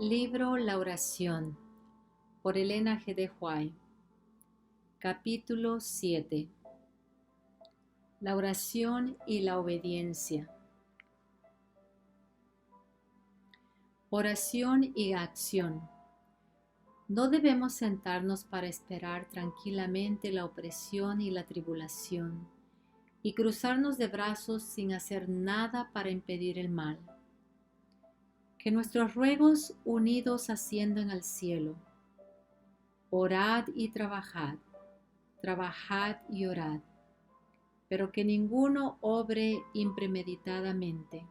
Libro La oración por Elena G. de White. Capítulo 7. La oración y la obediencia. Oración y acción. No debemos sentarnos para esperar tranquilamente la opresión y la tribulación, y cruzarnos de brazos sin hacer nada para impedir el mal. Que nuestros ruegos unidos asciendan al cielo. Orad y trabajad, trabajad y orad, pero que ninguno obre impremeditadamente.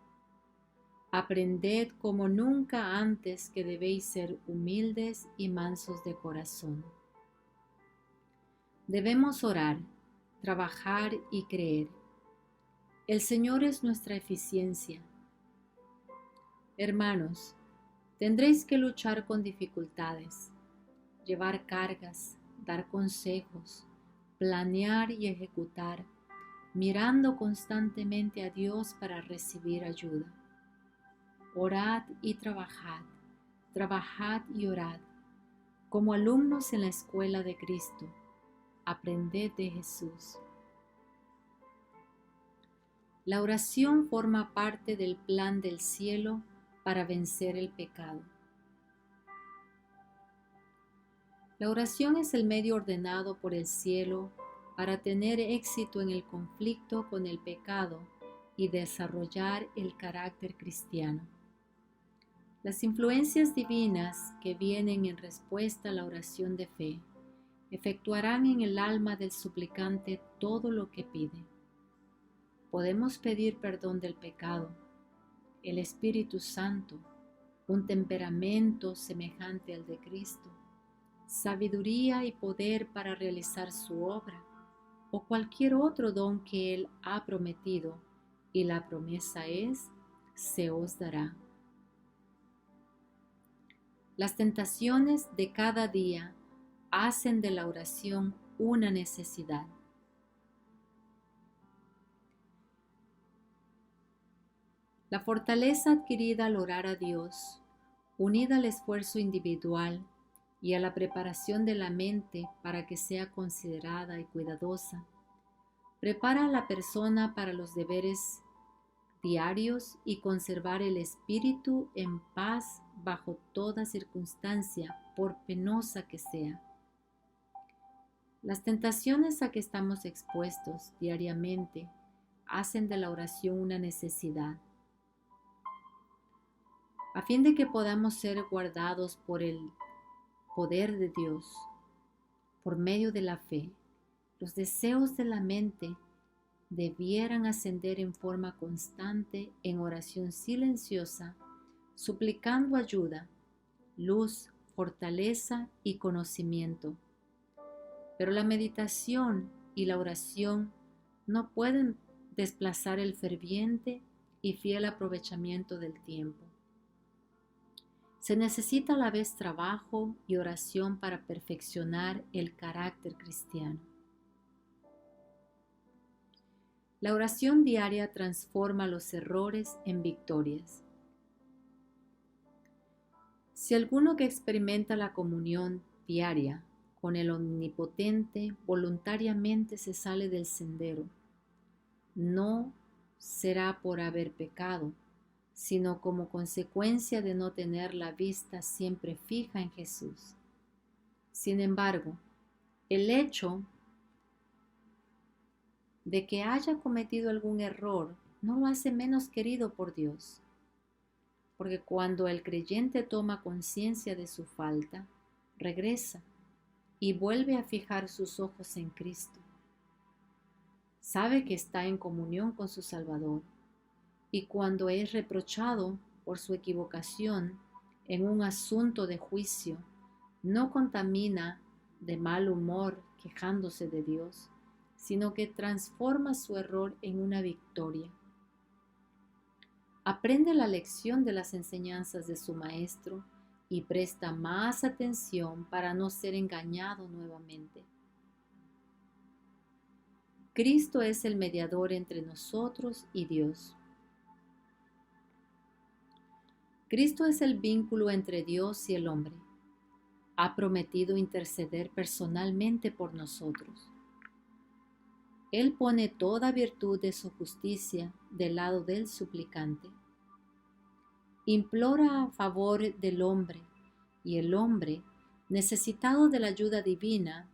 Aprended como nunca antes que debéis ser humildes y mansos de corazón. Debemos orar, trabajar y creer. El Señor es nuestra eficiencia. Hermanos, tendréis que luchar con dificultades, llevar cargas, dar consejos, planear y ejecutar, mirando constantemente a Dios para recibir ayuda. Orad y trabajad, trabajad y orad, como alumnos en la escuela de Cristo. Aprended de Jesús. La oración forma parte del plan del cielo para vencer el pecado. La oración es el medio ordenado por el cielo para tener éxito en el conflicto con el pecado y desarrollar el carácter cristiano. Las influencias divinas que vienen en respuesta a la oración de fe efectuarán en el alma del suplicante todo lo que pide. Podemos pedir perdón del pecado, el Espíritu Santo, un temperamento semejante al de Cristo, sabiduría y poder para realizar su obra, o cualquier otro don que Él ha prometido, y la promesa es: se os dará. Las tentaciones de cada día hacen de la oración una necesidad. La fortaleza adquirida al orar a Dios, unida al esfuerzo individual y a la preparación de la mente para que sea considerada y cuidadosa, prepara a la persona para los deberes diarios y conservar el espíritu en paz bajo toda circunstancia, por penosa que sea. Las tentaciones a que estamos expuestos diariamente hacen de la oración una necesidad. A fin de que podamos ser guardados por el poder de Dios, por medio de la fe, los deseos de la mente debieran ascender en forma constante en oración silenciosa, suplicando ayuda, luz, fortaleza y conocimiento. Pero la meditación y la oración no pueden desplazar el ferviente y fiel aprovechamiento del tiempo. Se necesita a la vez trabajo y oración para perfeccionar el carácter cristiano. La oración diaria transforma los errores en victorias. Si alguno que experimenta la comunión diaria con el Omnipotente voluntariamente se sale del sendero, no será por haber pecado, sino como consecuencia de no tener la vista siempre fija en Jesús. Sin embargo, el hecho de que haya cometido algún error no lo hace menos querido por Dios, porque cuando el creyente toma conciencia de su falta, regresa y vuelve a fijar sus ojos en Cristo. Sabe que está en comunión con su Salvador, y cuando es reprochado por su equivocación en un asunto de juicio, no contamina de mal humor quejándose de Dios, sino que transforma su error en una victoria. Aprende la lección de las enseñanzas de su maestro y presta más atención para no ser engañado nuevamente. Cristo es el mediador entre nosotros y Dios. Cristo es el vínculo entre Dios y el hombre. Ha prometido interceder personalmente por nosotros. Él pone toda virtud de su justicia del lado del suplicante. Implora a favor del hombre, y el hombre, necesitado de la ayuda divina,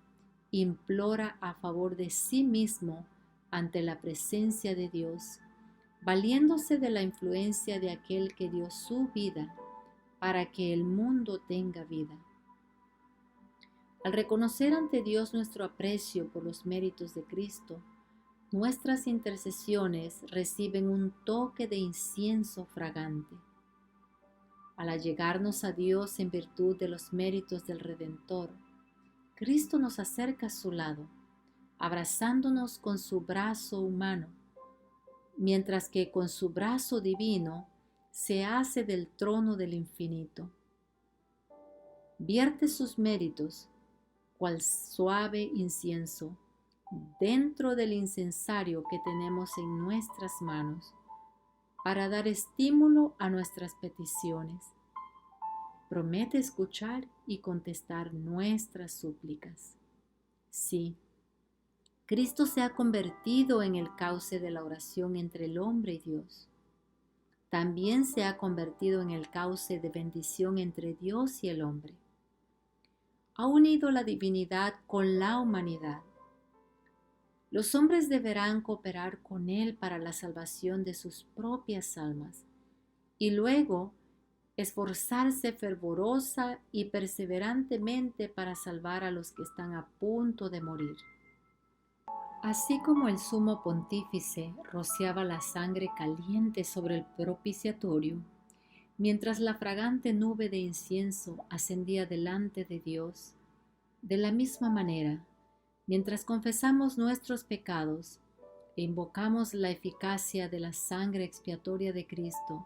implora a favor de sí mismo ante la presencia de Dios, valiéndose de la influencia de aquel que dio su vida para que el mundo tenga vida. Al reconocer ante Dios nuestro aprecio por los méritos de Cristo, nuestras intercesiones reciben un toque de incienso fragante. Al allegarnos a Dios en virtud de los méritos del Redentor, Cristo nos acerca a su lado, abrazándonos con su brazo humano, mientras que con su brazo divino se hace del trono del infinito. Vierte sus méritos, cual suave incienso, dentro del incensario que tenemos en nuestras manos, para dar estímulo a nuestras peticiones. Promete escuchar y contestar nuestras súplicas. Sí, Cristo se ha convertido en el cauce de la oración entre el hombre y Dios. También se ha convertido en el cauce de bendición entre Dios y el hombre. Ha unido la divinidad con la humanidad. Los hombres deberán cooperar con Él para la salvación de sus propias almas y luego esforzarse fervorosa y perseverantemente para salvar a los que están a punto de morir. Así como el sumo pontífice rociaba la sangre caliente sobre el propiciatorio, mientras la fragante nube de incienso ascendía delante de Dios, de la misma manera, mientras confesamos nuestros pecados e invocamos la eficacia de la sangre expiatoria de Cristo,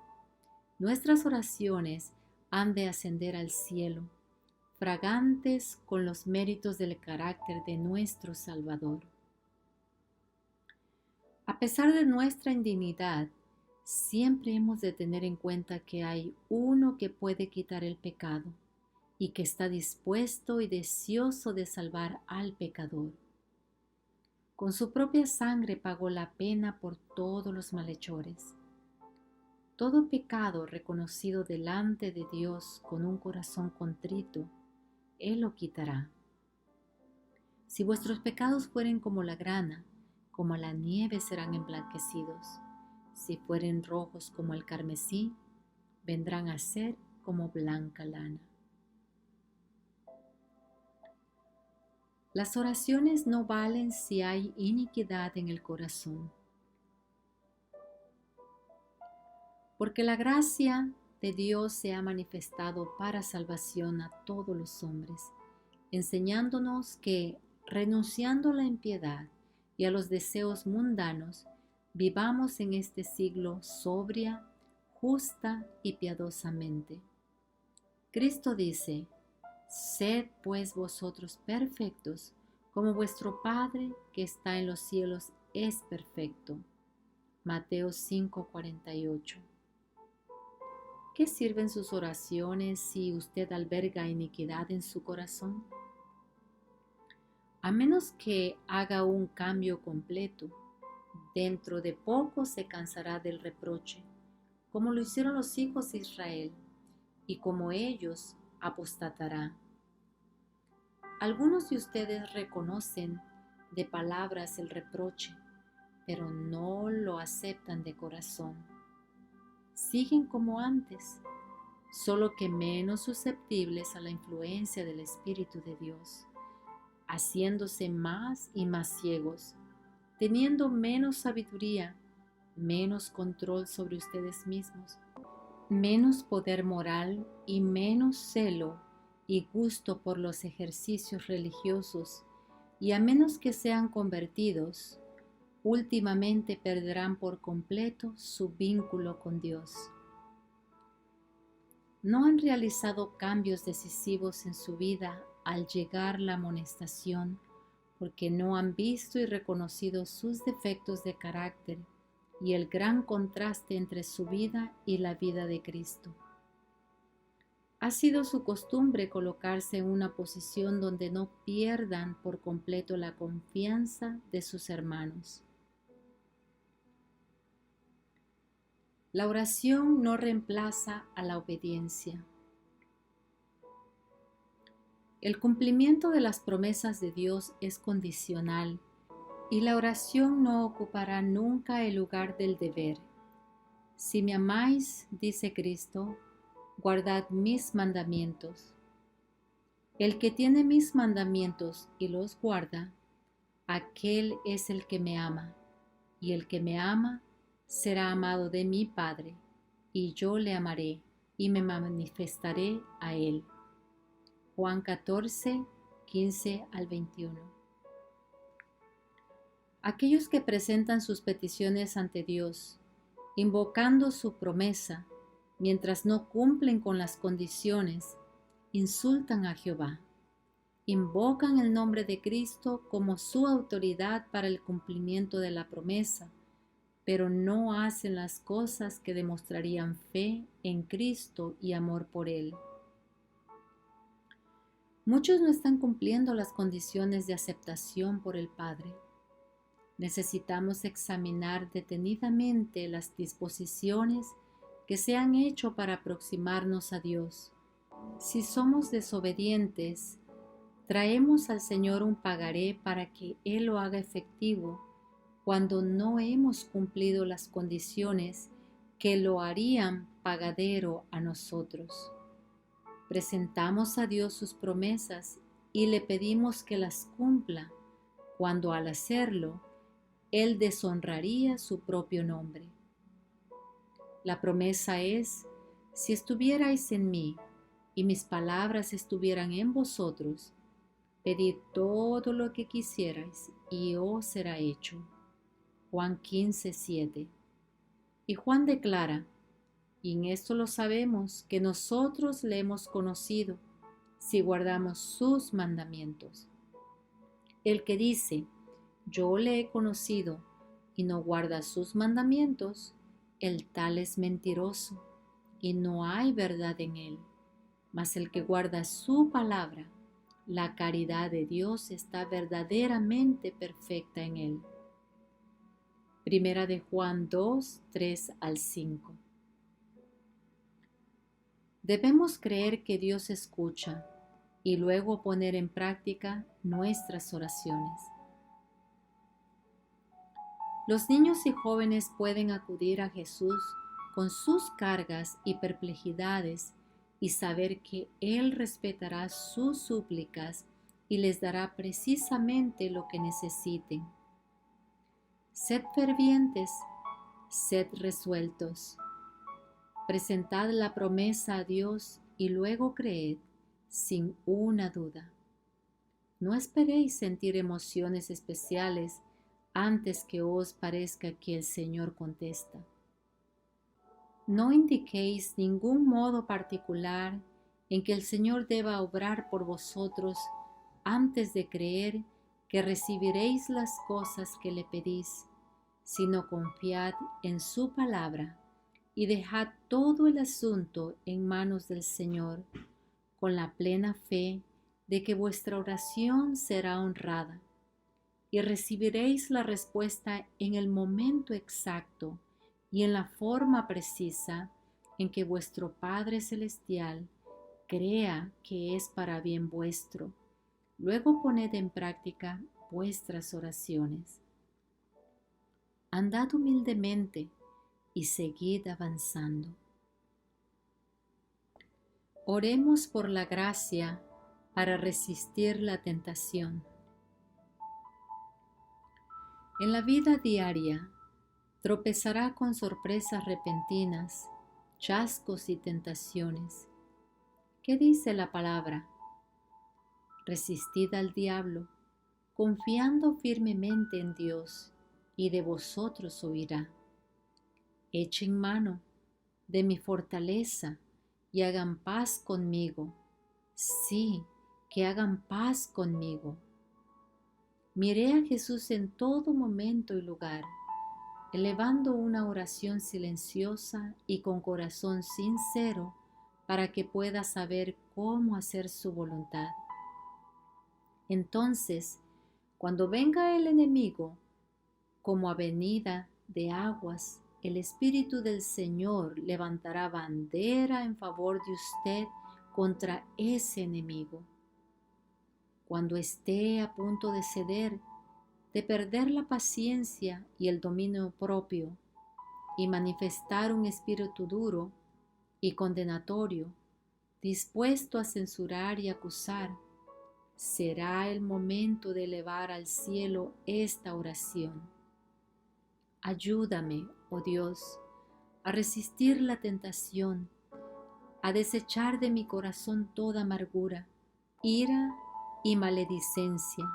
nuestras oraciones han de ascender al cielo, fragantes con los méritos del carácter de nuestro Salvador. A pesar de nuestra indignidad, siempre hemos de tener en cuenta que hay uno que puede quitar el pecado y que está dispuesto y deseoso de salvar al pecador. Con su propia sangre pagó la pena por todos los malhechores. Todo pecado reconocido delante de Dios con un corazón contrito, Él lo quitará. Si vuestros pecados fueren como la grana, como la nieve serán emblanquecidos. Si fueren rojos como el carmesí, vendrán a ser como blanca lana. Las oraciones no valen si hay iniquidad en el corazón, porque la gracia de Dios se ha manifestado para salvación a todos los hombres, enseñándonos que, renunciando a la impiedad y a los deseos mundanos, vivamos en este siglo sobria, justa y piadosamente. Cristo dice: sed pues vosotros perfectos, como vuestro Padre que está en los cielos es perfecto. Mateo 5:48. ¿Qué sirven sus oraciones si usted alberga iniquidad en su corazón? A menos que haga un cambio completo, dentro de poco se cansará del reproche, como lo hicieron los hijos de Israel, y como ellos apostatará. Algunos de ustedes reconocen de palabras el reproche, pero no lo aceptan de corazón. Siguen como antes, solo que menos susceptibles a la influencia del Espíritu de Dios, haciéndose más y más ciegos, teniendo menos sabiduría, menos control sobre ustedes mismos, menos poder moral y menos celo y gusto por los ejercicios religiosos, y a menos que sean convertidos, últimamente perderán por completo su vínculo con Dios. No han realizado cambios decisivos en su vida al llegar la amonestación, porque no han visto y reconocido sus defectos de carácter y el gran contraste entre su vida y la vida de Cristo. Ha sido su costumbre colocarse en una posición donde no pierdan por completo la confianza de sus hermanos. La oración no reemplaza a la obediencia. El cumplimiento de las promesas de Dios es condicional y la oración no ocupará nunca el lugar del deber. Si me amáis, dice Cristo, guardad mis mandamientos. El que tiene mis mandamientos y los guarda, aquel es el que me ama, y el que me ama será amado de mi Padre, y yo le amaré y me manifestaré a él. Juan 14, 15 al 21. Aquellos que presentan sus peticiones ante Dios, invocando su promesa, mientras no cumplen con las condiciones, insultan a Jehová. Invocan el nombre de Cristo como su autoridad para el cumplimiento de la promesa, pero no hacen las cosas que demostrarían fe en Cristo y amor por Él. Muchos no están cumpliendo las condiciones de aceptación por el Padre. Necesitamos examinar detenidamente las disposiciones que se han hecho para aproximarnos a Dios. Si somos desobedientes, traemos al Señor un pagaré para que Él lo haga efectivo cuando no hemos cumplido las condiciones que lo harían pagadero a nosotros. Presentamos a Dios sus promesas y le pedimos que las cumpla, cuando al hacerlo, Él deshonraría su propio nombre. La promesa es: si estuvierais en mí y mis palabras estuvieran en vosotros, pedid todo lo que quisierais y os será hecho. Juan 15, 7. Y Juan declara: y en esto lo sabemos, que nosotros le hemos conocido, si guardamos sus mandamientos. El que dice: yo le he conocido, y no guarda sus mandamientos, el tal es mentiroso, y no hay verdad en él. Mas el que guarda su palabra, la caridad de Dios está verdaderamente perfecta en él. Primera de Juan 2, 3 al 5. Debemos creer que Dios escucha y luego poner en práctica nuestras oraciones. Los niños y jóvenes pueden acudir a Jesús con sus cargas y perplejidades y saber que Él respetará sus súplicas y les dará precisamente lo que necesiten. Sed fervientes, sed resueltos. Presentad la promesa a Dios y luego creed sin una duda. No esperéis sentir emociones especiales antes que os parezca que el Señor contesta. No indiquéis ningún modo particular en que el Señor deba obrar por vosotros antes de creer que recibiréis las cosas que le pedís, sino confiad en su palabra y dejad todo el asunto en manos del Señor, con la plena fe de que vuestra oración será honrada, y recibiréis la respuesta en el momento exacto y en la forma precisa en que vuestro Padre Celestial crea que es para bien vuestro. Luego poned en práctica vuestras oraciones. Andad humildemente y seguid avanzando. Oremos por la gracia para resistir la tentación. En la vida diaria, tropezará con sorpresas repentinas, chascos y tentaciones. ¿Qué dice la palabra? Resistid al diablo, confiando firmemente en Dios, y de vosotros huirá. Echen mano de mi fortaleza y hagan paz conmigo. Sí, que hagan paz conmigo. Miré a Jesús en todo momento y lugar, elevando una oración silenciosa y con corazón sincero para que pueda saber cómo hacer su voluntad. Entonces, cuando venga el enemigo, como avenida de aguas, el Espíritu del Señor levantará bandera en favor de usted contra ese enemigo. Cuando esté a punto de ceder, de perder la paciencia y el dominio propio, y manifestar un espíritu duro y condenatorio, dispuesto a censurar y acusar, será el momento de elevar al cielo esta oración. Ayúdame, oh Dios, a resistir la tentación, a desechar de mi corazón toda amargura, ira y maledicencia.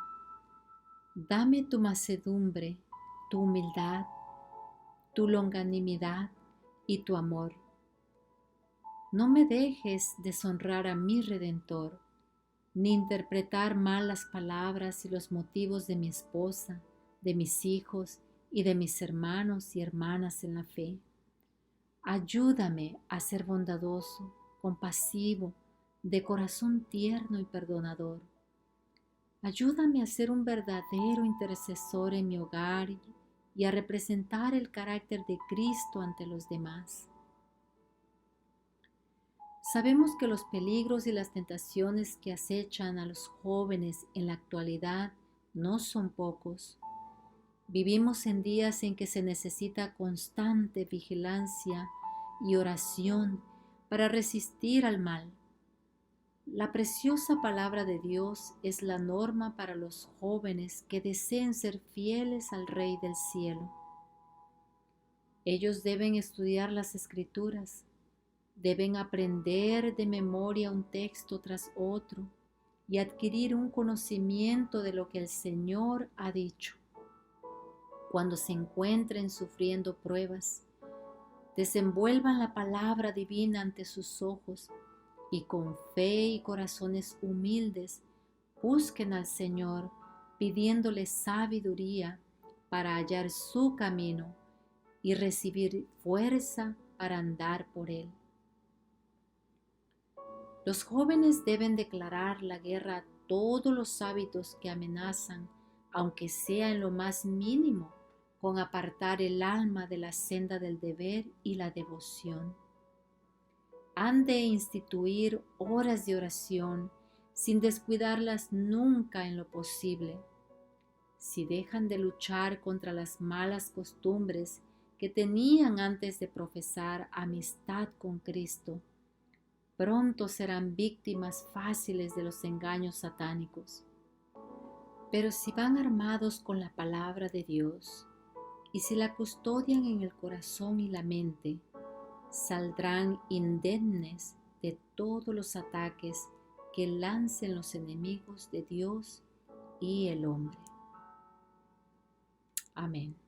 Dame tu mansedumbre, tu humildad, tu longanimidad y tu amor. No me dejes deshonrar a mi Redentor, ni interpretar mal las palabras y los motivos de mi esposa, de mis hijos y de mis hermanos y hermanas en la fe. Ayúdame a ser bondadoso, compasivo, de corazón tierno y perdonador. Ayúdame a ser un verdadero intercesor en mi hogar y a representar el carácter de Cristo ante los demás. Sabemos que los peligros y las tentaciones que acechan a los jóvenes en la actualidad no son pocos. Vivimos en días en que se necesita constante vigilancia y oración para resistir al mal. La preciosa palabra de Dios es la norma para los jóvenes que deseen ser fieles al Rey del cielo. Ellos deben estudiar las Escrituras, deben aprender de memoria un texto tras otro y adquirir un conocimiento de lo que el Señor ha dicho. Cuando se encuentren sufriendo pruebas, desenvuelvan la palabra divina ante sus ojos y con fe y corazones humildes busquen al Señor pidiéndole sabiduría para hallar su camino y recibir fuerza para andar por él. Los jóvenes deben declarar la guerra a todos los hábitos que amenazan, aunque sea en lo más mínimo, con apartar el alma de la senda del deber y la devoción. Han de instituir horas de oración sin descuidarlas nunca en lo posible. Si dejan de luchar contra las malas costumbres que tenían antes de profesar amistad con Cristo, pronto serán víctimas fáciles de los engaños satánicos. Pero si van armados con la palabra de Dios y si la custodian en el corazón y la mente, saldrán indemnes de todos los ataques que lancen los enemigos de Dios y el hombre. Amén.